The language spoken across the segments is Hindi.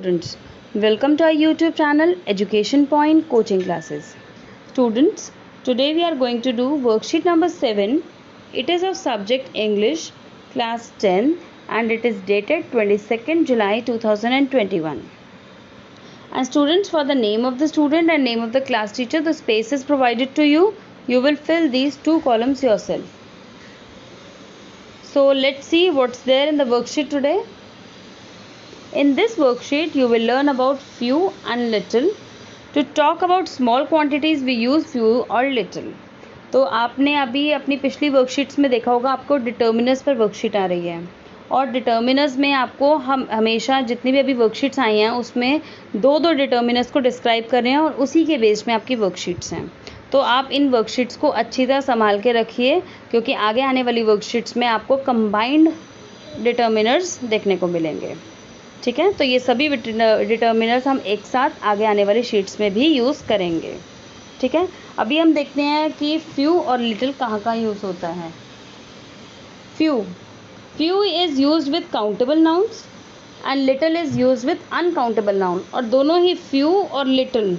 students, welcome to our YouTube channel Education Point Coaching Classes. Students, today we are going to do worksheet number 7. It is of subject English, class 10, and it is dated 22nd July 2021. And students, for the name of the student and name of the class teacher, the space is provided to you. You will fill these two columns yourself. So let's see what's there in the worksheet today. In this worksheet, you will learn about few and little. To talk about small quantities, we use few or little. तो आपने अभी अपनी पिछली वर्कशीट्स में देखा होगा, आपको डिटर्मिनर्स पर वर्कशीट आ रही है और डिटर्मिनर्स में आपको हम हमेशा जितनी भी अभी वर्कशीट्स आई हैं उसमें दो डिटर्मिनर्स को डिस्क्राइब कर रहे हैं और उसी के बेस में आपकी वर्कशीट्स हैं. तो आप इन वर्कशीट्स को अच्छी तरह संभाल के रखिए क्योंकि आगे आने वाली वर्कशीट्स में आपको कंबाइंड डिटर्मिनर्स देखने को मिलेंगे. ठीक है, तो ये सभी डिटर्मिनर्स हम एक साथ आगे आने वाली शीट्स में भी यूज़ करेंगे. ठीक है, अभी हम देखते हैं कि फ्यू और लिटिल कहाँ कहाँ यूज़ होता है. Few is used with countable nouns and little is used with uncountable noun. और दोनों ही फ्यू और लिटिल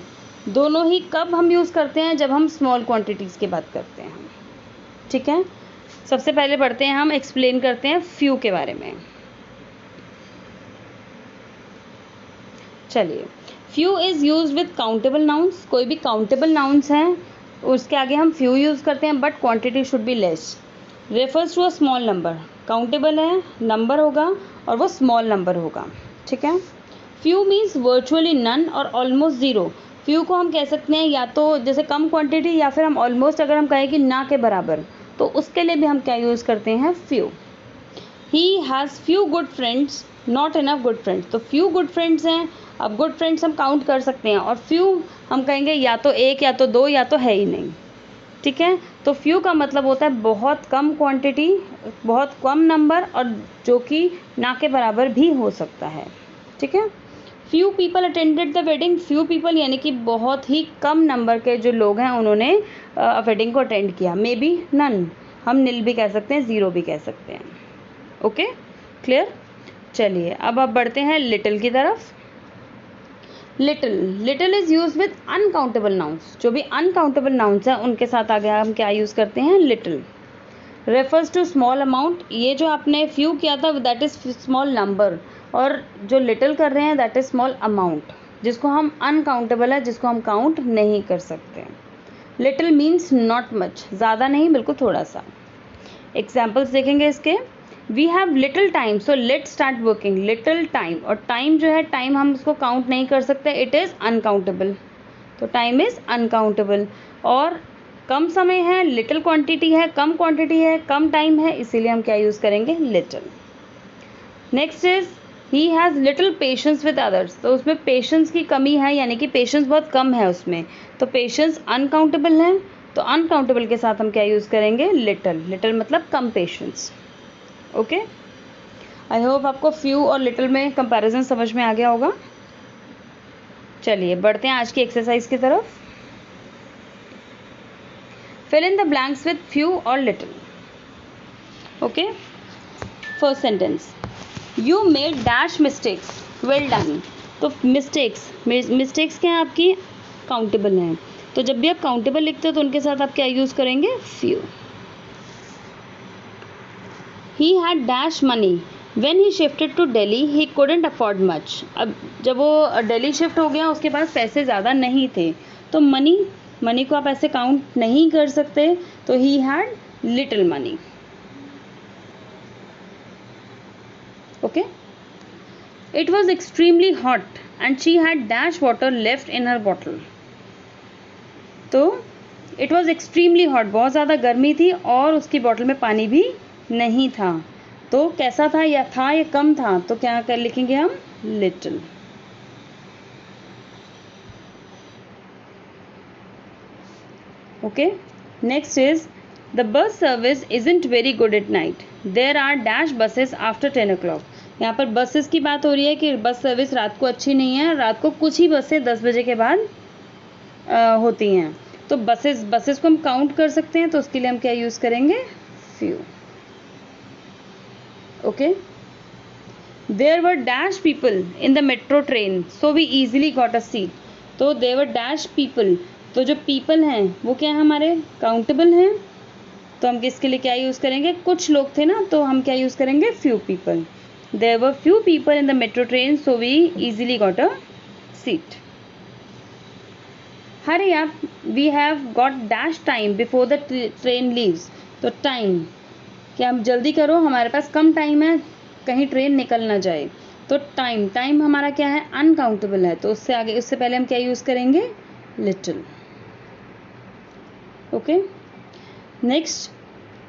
दोनों ही कब हम यूज़ करते हैं, जब हम स्मॉल क्वांटिटीज़ की बात करते हैं. ठीक है, सबसे पहले पढ़ते हैं, हम एक्सप्लेन करते हैं फ्यू के बारे में. चलिए, few is use with countable nouns. कोई भी काउंटेबल नाउन्स हैं उसके आगे हम फ्यू यूज़ करते हैं but quantity should be less. Refers to a small number. Countable है, नंबर होगा और वो स्मॉल नंबर होगा. ठीक है, फ्यू मीन्स वर्चुअली नन और ऑलमोस्ट ज़ीरो. फ्यू को हम कह सकते हैं या तो जैसे कम क्वांटिटी या फिर हम ऑलमोस्ट अगर हम कहें कि ना के बराबर, तो उसके लिए भी हम क्या यूज़ करते हैं, few. He has few good friends not enough good friends. तो फ्यू गुड फ्रेंड्स हैं. अब गुड फ्रेंड्स हम काउंट कर सकते हैं और फ्यू हम कहेंगे या तो एक या तो दो या तो है ही नहीं. ठीक है, तो फ्यू का मतलब होता है बहुत कम क्वांटिटी, बहुत कम नंबर और जो कि ना के बराबर भी हो सकता है. ठीक है, few people attended the wedding. Few people यानी कि बहुत ही कम नंबर के जो लोग हैं उन्होंने वेडिंग को अटेंड किया. मे बी नन, हम नील भी कह सकते हैं, ज़ीरो भी कह सकते हैं. Okay, clear. चलिए, अब बढ़ते हैं लिटिल की तरफ. Little is use with uncountable nouns. जो भी अनकाउंटेबल नाउन्स हैं उनके साथ आगे हम क्या यूज़ करते हैं, little. Refers to small amount. ये जो आपने फ्यू किया था दैट इज़ स्मॉल नंबर और जो लिटिल कर रहे हैं दैट इज़ स्मॉल अमाउंट, जिसको हम अनकाउंटेबल है, जिसको हम काउंट नहीं कर सकते. लिटिल मीन्स नॉट मच, ज़्यादा नहीं, बिल्कुल थोड़ा सा. एग्जाम्पल्स देखेंगे इसके. We have little time so let start working. Little time, और टाइम जो है, टाइम हम उसको काउंट नहीं कर सकते, इट इज़ अनकाउंटेबल. तो टाइम इज़ अनकाउंटेबल. और कम समय है, लिटिल क्वांटिटी है, कम क्वांटिटी है, कम टाइम है, इसीलिए हम क्या यूज़ करेंगे, little. Next is he has little patience with others. तो उसमें पेशेंस की कमी है, यानी कि पेशेंस बहुत कम है उसमें. तो पेशेंस अनकाउंटेबल है, तो अनकाउंटेबल के साथ हम क्या यूज़ करेंगे, लिटिल. लिटिल मतलब कम पेशेंस. ओके, आई होप आपको फ्यू और लिटिल में कंपैरिजन समझ में आ गया होगा. चलिए, बढ़ते हैं आज की एक्सरसाइज की तरफ. Fill in the blanks with few और little. Okay, first sentence, you made dash mistakes. Well done. तो मिस्टेक्स क्या हैं आपकी, काउंटेबल हैं. तो जब भी आप काउंटेबल लिखते हो तो उनके साथ आप क्या यूज़ करेंगे, few. He had dash money. When he shifted to Delhi, he couldn't afford much. अब जब वो दिल्ली शिफ्ट हो गया उसके पास पैसे ज़्यादा नहीं थे. तो मनी को आप ऐसे काउंट नहीं कर सकते. तो he had little money. Okay. It was extremely hot and she had dash water left in her bottle. तो it was extremely hot, बहुत ज़्यादा गर्मी थी और उसकी बॉटल में पानी भी नहीं था. तो कैसा था, या था या कम था, तो क्या कर लिखेंगे हम, little. Okay, next is the bus service isn't very good at night. There are dash buses after 10 o'clock. यहाँ पर बसेस की बात हो रही है कि बस सर्विस रात को अच्छी नहीं है. रात को कुछ ही बसें 10 बजे के बाद होती हैं. तो बसेस को हम काउंट कर सकते हैं, तो उसके लिए हम क्या यूज़ करेंगे, few. Okay, there were dash people in the metro train so we easily got a seat. तो देयर वर डैश पीपल, तो जो पीपल हैं वो क्या है हमारे काउंटेबल हैं, तो हम किसके लिए क्या यूज़ करेंगे, कुछ लोग थे ना, तो हम क्या यूज़ करेंगे, few people. There were few people in the metro train so we easily got a seat. Hurry up, we have got dash time before the train leaves. तो टाइम, क्या हम जल्दी करो, हमारे पास कम टाइम है, कहीं ट्रेन निकल ना जाए। तो टाइम, टाइम हमारा क्या है, अनकाउंटेबल है, तो उससे आगे, उससे पहले हम क्या यूज़ करेंगे, little. Okay, next,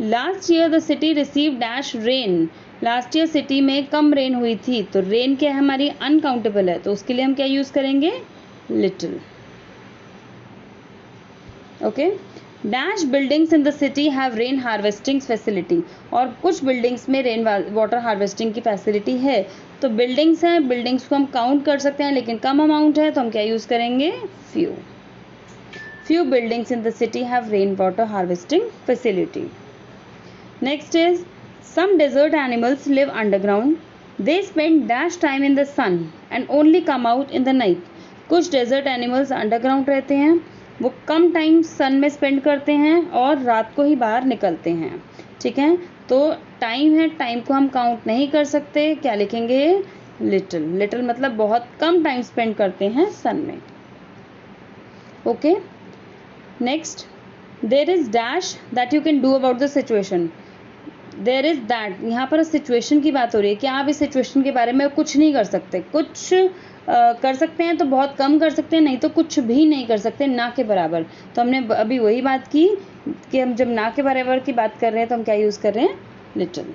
last year the city receive dash rain. Last year city में कम रेन हुई थी, तो रेन क्या है हमारी, अनकाउंटेबल है, तो उसके लिए हम क्या यूज़ करेंगे, little. Okay, dash buildings in the city have rain harvesting facility. और कुछ बिल्डिंग्स में रेन वाटर हार्वेस्टिंग की फैसिलिटी है। तो बिल्डिंग्स हैं, बिल्डिंग्स को हम काउंट कर सकते हैं लेकिन कम अमाउंट है, तो हम क्या यूज़ करेंगे, few. Few buildings in the city have rain water harvesting facility. Next is, some desert animals live underground, they spend dash time in the sun and only come out in the night. कुछ डेजर्ट एनिमल्स अंडरग्राउंड रहते हैं, वो कम टाइम सन में स्पेंड करते हैं और रात को ही बाहर निकलते हैं। ठीक है, तो टाइम है, टाइम को हम काउंट नहीं कर सकते, क्या लिखेंगे, लिटिल। लिटिल मतलब बहुत कम टाइम स्पेंड करते हैं सन में। Okay, next, there is dash that you can do about the situation. There is that, यहाँ पर सिचुएशन की बात हो रही है कि आप इस सिचुएशन के बारे में कुछ नहीं कर सकते। कुछ कर सकते हैं तो बहुत कम कर सकते हैं, नहीं तो कुछ भी नहीं कर सकते, ना के बराबर। तो हमने अभी वही बात की कि हम जब ना के बराबर की बात कर रहे हैं तो हम क्या यूज़ कर रहे हैं, little.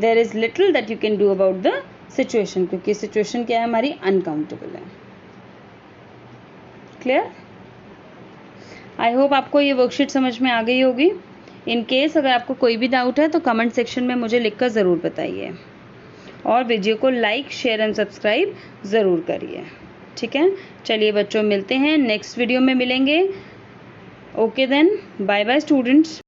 There is little that you can do about the situation, क्योंकि सिचुएशन क्या है हमारी, अनकाउंटेबल है। क्लियर? आई होप आपको ये वर्कशीट समझ में आ गई होगी। इन केस अगर आपको कोई भी डाउट है तो कमेंट सेक्शन में मुझे लिखकर ज़रूर बताइए, और वीडियो को लाइक, शेयर एंड सब्सक्राइब ज़रूर करिए। ठीक है, चलिए बच्चों, मिलते हैं नेक्स्ट वीडियो में मिलेंगे। Okay then, bye bye students.